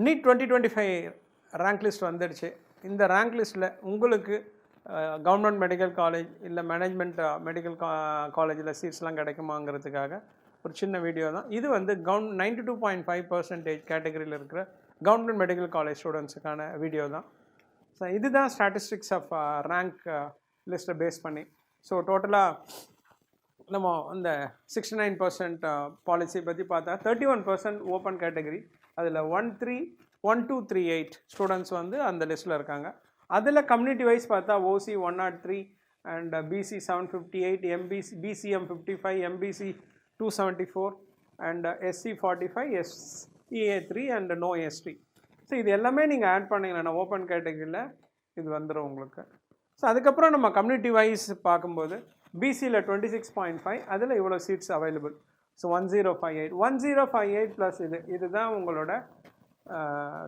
NEET 2025 rank list வந்துடுச்சு. இந்த rank லிஸ்ட்டில் உங்களுக்கு கவர்மெண்ட் மெடிக்கல் காலேஜ் இல்லை மேனேஜ்மெண்ட் மெடிக்கல் காலேஜில் சீட்ஸ்லாம் கிடைக்குமாங்கிறதுக்காக ஒரு சின்ன வீடியோ தான் இது. வந்து 92.5% கேட்டகரியில் இருக்கிற கவர்மெண்ட் மெடிக்கல் காலேஜ் ஸ்டூடெண்ட்ஸுக்கான வீடியோ தான். ஸோ இதுதான் ஸ்டாட்டிஸ்டிக்ஸ் ஆஃப் ரேங்க் லிஸ்ட்டை பேஸ் பண்ணி. ஸோ டோட்டலாக நம்ம இந்த 69% பாலிசி பற்றி பார்த்தா 31% ஓப்பன் கேட்டகரி, அதில் 131238 ஸ்டூடெண்ட்ஸ் வந்து அந்த லிஸ்ட்டில் இருக்காங்க. அதில் கம்யூனிட்டி வைஸ் பார்த்தா OC 103 and BC 758, BCM 55, MBC 274 and SC 45, SEA 3 and no ST. So இது எல்லாமே நீங்கள் ஆட் பண்ணிங்கன்னா ஓப்பன் கேட்டகரியில் இது வந்துடும் உங்களுக்கு. ஸோ அதுக்கப்புறம் நம்ம கம்யூனிட்டி வைஸ் பார்க்கும்போது பிசியில் 26.5, அதில் இவ்வளோ சீட்ஸ் அவைலபிள். ஸோ 1058 ப்ளஸ் இதுதான் உங்களோட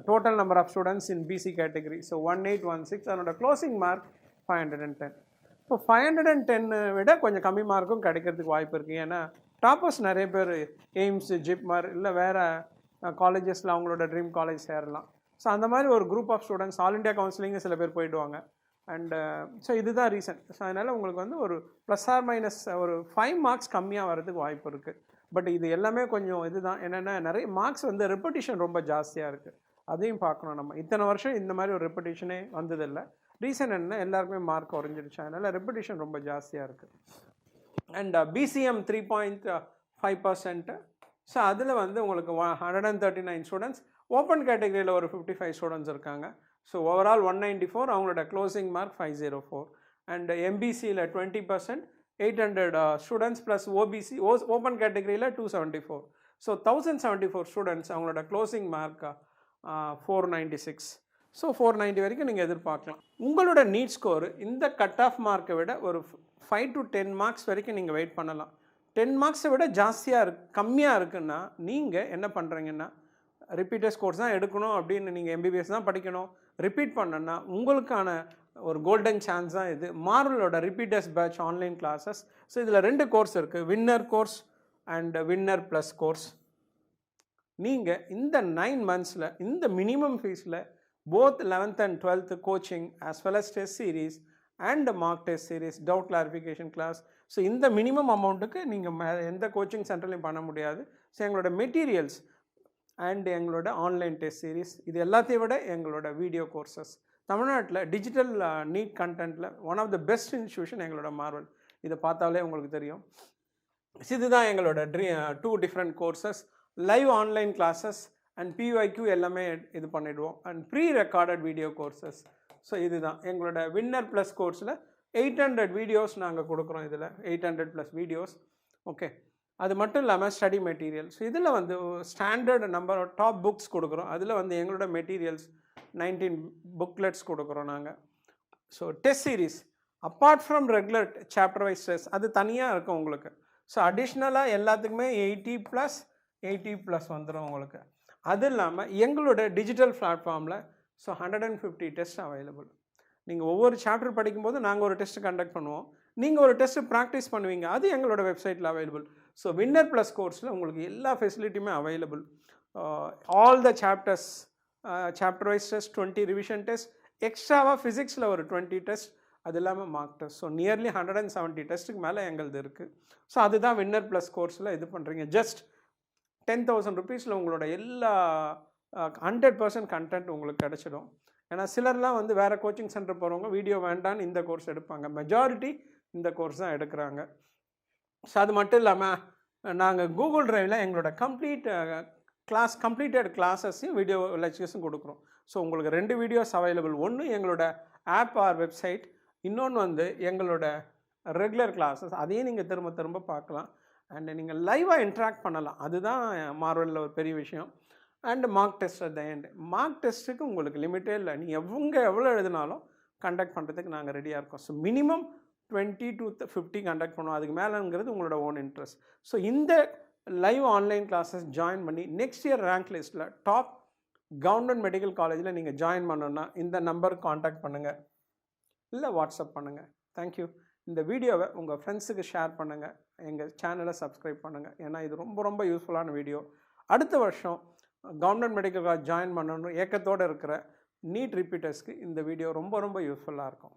total number of students in BC category. So 1816, அதனோட க்ளோசிங் மார்க் 510. இப்போ 510 விட கொஞ்சம் கம்மி மார்க்கும் கிடைக்கிறதுக்கு வாய்ப்பு இருக்குது. ஏன்னா டாப்பர்ஸ் நிறைய பேர் எய்ம்ஸ், ஜிப்மர் இல்லை வேறு காலேஜஸில் அவங்களோட ட்ரீம் காலேஜ் சேரலாம். ஸோ அந்த மாதிரி ஒரு group of students all India கவுன்சிலிங்கு சில பேர் போயிடுவாங்க. அண்ட் ஸோ இதுதான் ரீசன். ஸோ அதனால் உங்களுக்கு வந்து ஒரு ப்ளஸ் ஆர் மைனஸ் ஒரு 5 மார்க்ஸ் கம்மியாக வரதுக்கு வாய்ப்பு இருக்குது. பட் இது எல்லாமே கொஞ்சம் இதுதான் என்னென்னா நிறைய மார்க்ஸ் வந்து ரெப்படிஷன் ரொம்ப ஜாஸ்தியாக இருக்குது. அதையும் பார்க்கணும். நம்ம இத்தனை வருஷம் இந்த மாதிரி ஒரு ரெப்படிஷனே வந்ததில்லை. ரீசன் என்ன, எல்லாருக்குமே மார்க் குறைஞ்சிடுச்சு. அதனால் ரெப்படிஷன் ரொம்ப ஜாஸ்தியாக இருக்குது. And BCM 3.5%. ஸோ அதில் வந்து உங்களுக்கு 139 ஸ்டூடெண்ட்ஸ், ஓப்பன் கேட்டகரியில் ஒரு 55 ஸ்டூடெண்ட்ஸ் இருக்காங்க. ஸோ ஓவரால் 194, அவங்களோட க்ளோசிங் மார்க் 504. அண்ட் எம்பிசியில் 20%, 800 ஸ்டூடெண்ட்ஸ் ப்ளஸ் ஓபிசி ஓப்பன் கேட்டகரியில் 274. ஸோ 1074 ஸ்டூடெண்ட்ஸ், அவங்களோட க்ளோசிங் மார்க் 496. ஸோ 490 வரைக்கும் நீங்கள் எதிர்பார்க்கலாம். உங்களோட நீட் ஸ்கோர் இந்த கட் ஆஃப் மார்க்கை விட ஒரு 5 to 10 மார்க்ஸ் வரைக்கும் நீங்கள் வெயிட் பண்ணலாம். 10 மார்க்ஸை விட ஜாஸ்தியாக கம்மியாக இருக்குன்னா நீங்கள் என்ன பண்ணுறீங்கன்னா ரிப்பீட்டர்ஸ் கோர்ஸ் தான் எடுக்கணும். அப்படின்னு நீங்கள் எம்பிபிஎஸ் தான் படிக்கணும், ரிப்பீட் பண்ணணுன்னா உங்களுக்கான ஒரு கோல்டன் சான்ஸ் தான் இது. மார்வலோட repeaters batch online classes. So இதில் 2 கோர்ஸ் இருக்குது, winner course and winner plus course. நீங்கள் இந்த 9 monthஸில் இந்த மினிமம் ஃபீஸில் both 11th and 12th coaching as well as test series and mark test series, doubt clarification class. So இந்த minimum அமௌண்ட்டுக்கு நீங்கள் எந்த கோச்சிங் சென்டர்லையும் பண்ண முடியாது. ஸோ எங்களோட மெட்டீரியல்ஸ் அண்ட் எங்களோட ஆன்லைன் டெஸ்ட் சீரீஸ், இது எல்லாத்தையும் விட எங்களோட வீடியோ கோர்சஸ், தமிழ்நாட்டில் டிஜிட்டல் நீட் கண்டென்ட்டில் one of the best institution எங்களோட மார்வல். இதை பார்த்தாலே உங்களுக்கு தெரியும். இதுதான் எங்களோட 2 different courses, live online classes and PYQ எல்லாமே இது பண்ணிவிடுவோம். And pre recorded video courses. So இதுதான் எங்களோட வின்னர் ப்ளஸ் கோர்ஸில் 800 வீடியோஸ் நாங்கள் கொடுக்குறோம். இதில் 800+ வீடியோஸ். ஓகே, அது மட்டும் இல்லாமல் ஸ்டடி மெட்டீரியல். ஸோ இதில் வந்து ஸ்டாண்டர்ட் நம்பர் டாப் புக்ஸ் கொடுக்குறோம். அதில் வந்து எங்களோட மெட்டீரியல்ஸ் 19 புக்லெட்ஸ் கொடுக்குறோம் நாங்கள். So test series apart from regular chapter wise test அது தனியாக இருக்கும் உங்களுக்கு. ஸோ அடிஷ்னலாக எல்லாத்துக்குமே 80+ வந்துடும் உங்களுக்கு. அது இல்லாமல் எங்களோட டிஜிட்டல் பிளாட்ஃபார்மில் ஸோ 150 டெஸ்ட் அவைலபிள். நீங்கள் ஒவ்வொரு சாப்டர் படிக்கும்போது நாங்கள் ஒரு டெஸ்ட்டு கண்டக்ட் பண்ணுவோம், நீங்கள் ஒரு டெஸ்ட்டு ப்ராக்டிஸ் பண்ணுவீங்க, அது எங்களோட வெப்சைட்டில் அவைலபிள். ஸோ வின்னர் ப்ளஸ் கோர்ஸில் உங்களுக்கு எல்லா ஃபெசிலிட்டியுமே available. All the chapters, chapter wise test, 20 revision test, எக்ஸ்ட்ராவாக ஃபிசிக்ஸில் ஒரு 20 டெஸ்ட், அது இல்லாமல் மார்க் டெஸ்ட். ஸோ நியர்லி 170 டெஸ்ட்டுக்கு மேலே எங்களது இருக்குது. ஸோ அதுதான் வின்னர் ப்ளஸ் கோர்ஸில் இது பண்ணுறீங்க. ஜஸ்ட் 10,000 rupees உங்களோட எல்லா 100% கண்டென்ட் உங்களுக்கு கிடச்சிடும். ஏன்னா சிலர்லாம் வந்து வேறு கோச்சிங் சென்டர் போகிறவங்க வீடியோ வேண்டான்னு இந்த கோர்ஸ் எடுப்பாங்க. மெஜாரிட்டி இந்த கோர்ஸ் தான் எடுக்கிறாங்க. ஸோ அது மட்டும் இல்லாமல் நாங்கள் கூகுள் ட்ரைவில் எங்களோட கம்ப்ளீட்டட் கிளாஸஸையும் வீடியோ லெக்சர்ஸும் கொடுக்குறோம். ஸோ உங்களுக்கு 2 வீடியோஸ் அவைலபிள். ஒன்று எங்களோட ஆப் ஆர் வெப்சைட், இன்னொன்று வந்து எங்களோட ரெகுலர் கிளாஸஸ், அதையும் நீங்கள் திரும்ப திரும்ப பார்க்கலாம். அண்ட் நீங்கள் லைவாக இன்ட்ராக்ட் பண்ணலாம். அதுதான் மார்வலில் ஒரு பெரிய விஷயம். And mark test at the end. Mark டெஸ்ட்டுக்கு உங்களுக்கு லிமிட்டே இல்லை, நீங்கள் எவ்வளோ எழுதினாலும் கண்டக்ட் பண்ணுறதுக்கு நாங்கள் ரெடியாக இருக்கோம். ஸோ மினிமம் 20 to 50 கண்டக்ட் பண்ணுவோம். அதுக்கு மேலேங்கிறது உங்களோட ஓன் இன்ட்ரெஸ்ட். ஸோ இந்த லைவ் ஆன்லைன் கிளாஸஸ் ஜாயின் பண்ணி நெக்ஸ்ட் இயர் ரேங்க் லிஸ்ட்டில் டாப் கவர்மெண்ட் மெடிக்கல் காலேஜில் நீங்கள் ஜாயின் பண்ணணுன்னா இந்த நம்பருக்கு காண்டாக்ட் பண்ணுங்கள், இல்லை வாட்ஸ்அப் பண்ணுங்கள். தேங்க்யூ. இந்த வீடியோவை உங்கள் ஃப்ரெண்ட்ஸுக்கு ஷேர் பண்ணுங்கள், எங்கள் சேனலை சப்ஸ்கிரைப் பண்ணுங்கள். ஏன்னா இது ரொம்ப ரொம்ப யூஸ்ஃபுல்லான வீடியோ. அடுத்த வருஷம் கவர்மெண்ட் மெடிக்கல் காலேஜ் ஜாயின் பண்ணணும் ஏக்கத்தோடு இருக்கிற நீட் ரிப்பீட்டர்ஸ்க்கு இந்த வீடியோ ரொம்ப ரொம்ப யூஸ்ஃபுல்லாக இருக்கும்.